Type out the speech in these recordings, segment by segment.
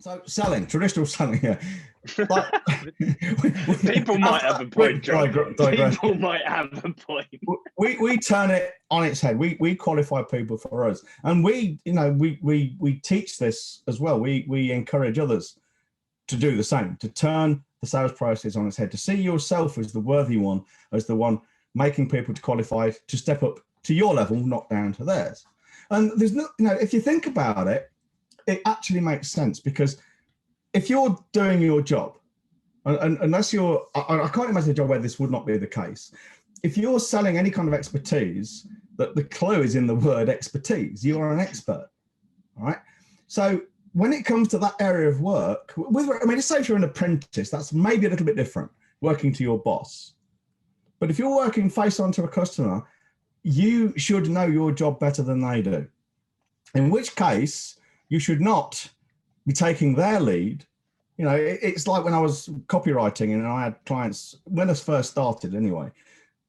So selling, traditional selling here. Like, People might have a point, John. People might have a point. We turn it on its head. We qualify people for us, and we teach this as well. We encourage others to do the same, to turn the sales process on its head, to see yourself as the worthy one, as the one making people to qualify to step up to your level, not down to theirs. And there's no, if you think about it, it actually makes sense, because if you're doing your job, and unless you're, I can't imagine a job where this would not be the case. If you're selling any kind of expertise, that the clue is in the word expertise. You are an expert, all right? So when it comes to that area of work, let's say if you're an apprentice, that's maybe a little bit different, working to your boss. But if you're working face on to a customer, you should know your job better than they do. In which case, you should not be taking their lead. It's like when I was copywriting and I had clients, when I first started anyway,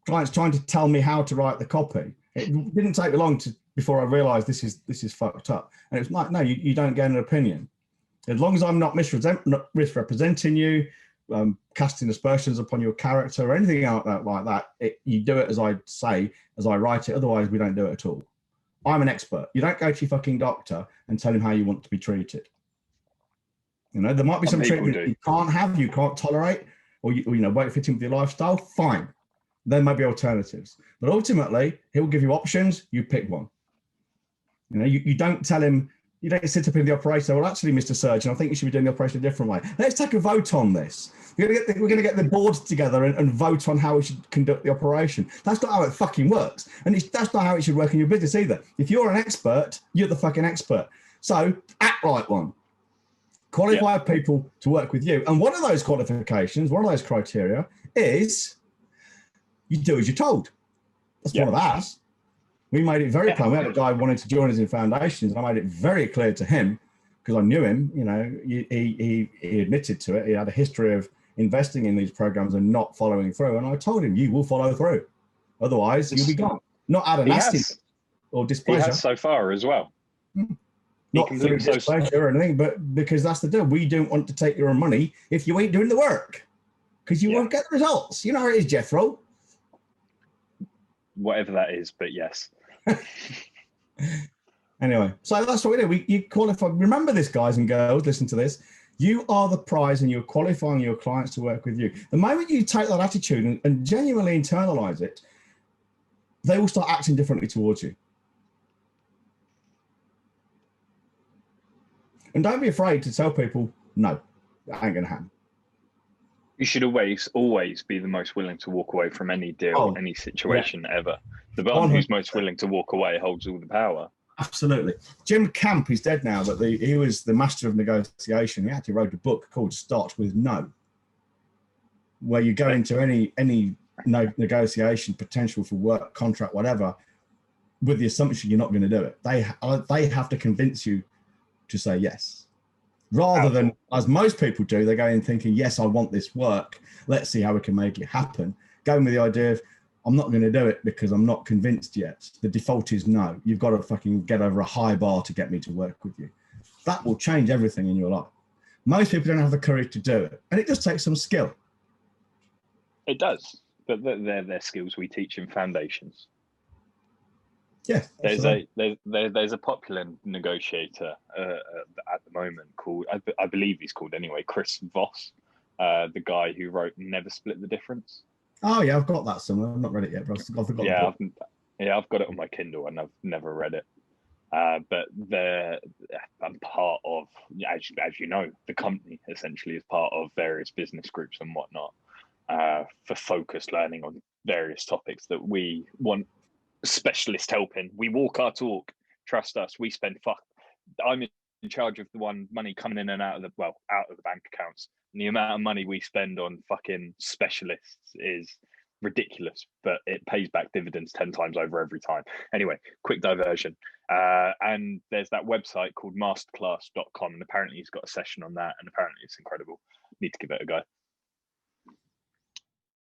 clients trying to tell me how to write the copy. It didn't take me long before I realized this is fucked up. And it's like, no, you don't get an opinion. As long as I'm not misrepresenting you, casting aspersions upon your character or anything like that, you do it as I say, as I write it. Otherwise, we don't do it at all. I'm an expert. You don't go to your fucking doctor and tell him how you want to be treated. There might be some treatment you can't have, you can't tolerate, or won't fit in with your lifestyle. Fine. There may be alternatives. But ultimately, he'll give you options. You pick one. You don't tell him, you don't sit up in the operator. Well, actually, Mr. Surgeon, I think you should be doing the operation a different way. Let's take a vote on this. We're going to get the boards together and vote on how we should conduct the operation. That's not how it fucking works. And that's not how it should work in your business either. If you're an expert, you're the fucking expert. So act like one. Qualify people to work with you. And one of those qualifications, one of those criteria is you do as you're told. That's one of ours. We made it very plain. We had a guy wanting to join us in Foundations, and I made it very clear to him, because I knew him, he admitted to it. He had a history of investing in these programs and not following through. And I told him, you will follow through. Otherwise, you'll be gone. Not out of nastiness or displeasure. He has so far as well. Not through displeasure or anything, but because that's the deal. We don't want to take your money if you ain't doing the work, because you won't get the results. You know how it is, Jethro. Whatever that is, but yes. Anyway, so that's what we do. You qualify. Remember this, guys and girls, listen to this. You are the prize, and you're qualifying your clients to work with you. The moment you take that attitude and genuinely internalize it, they will start acting differently towards you. And don't be afraid to tell people, no, that ain't going to happen. You should always be the most willing to walk away from any deal, any situation ever. The one who's most willing to walk away holds all the power. Absolutely. Jim Camp is dead now, but he was the master of negotiation. He actually wrote a book called Start With No, where you go into any negotiation, potential for work, contract, whatever, with the assumption you're not going to do it. They have to convince you to say yes, rather than, as most people do, they go in thinking, yes, I want this work, let's see how we can make it happen, going with the idea of, I'm not going to do it because I'm not convinced yet. The default is no. You've got to fucking get over a high bar to get me to work with you. That will change everything in your life. Most people don't have the courage to do it, and it just takes some skill. It does, but they're skills we teach in Foundations. Yeah, there's a popular negotiator at the moment called, I believe he's called anyway, Chris Voss, the guy who wrote Never Split the Difference. Oh yeah, I've got that somewhere. I've not read it yet, but I've forgotten. I've got it on my Kindle and I've never read it. But I'm part of, as you know, the company essentially is part of various business groups and whatnot for focused learning on various topics that we want specialist help in. We walk our talk. Trust us. We spend I'm in charge of the one money coming in and out of the bank accounts. And the amount of money we spend on fucking specialists is ridiculous, but it pays back dividends 10 times over every time. Anyway, quick diversion. And there's that website called masterclass.com, and apparently he's got a session on that, and apparently it's incredible. Need to give it a go.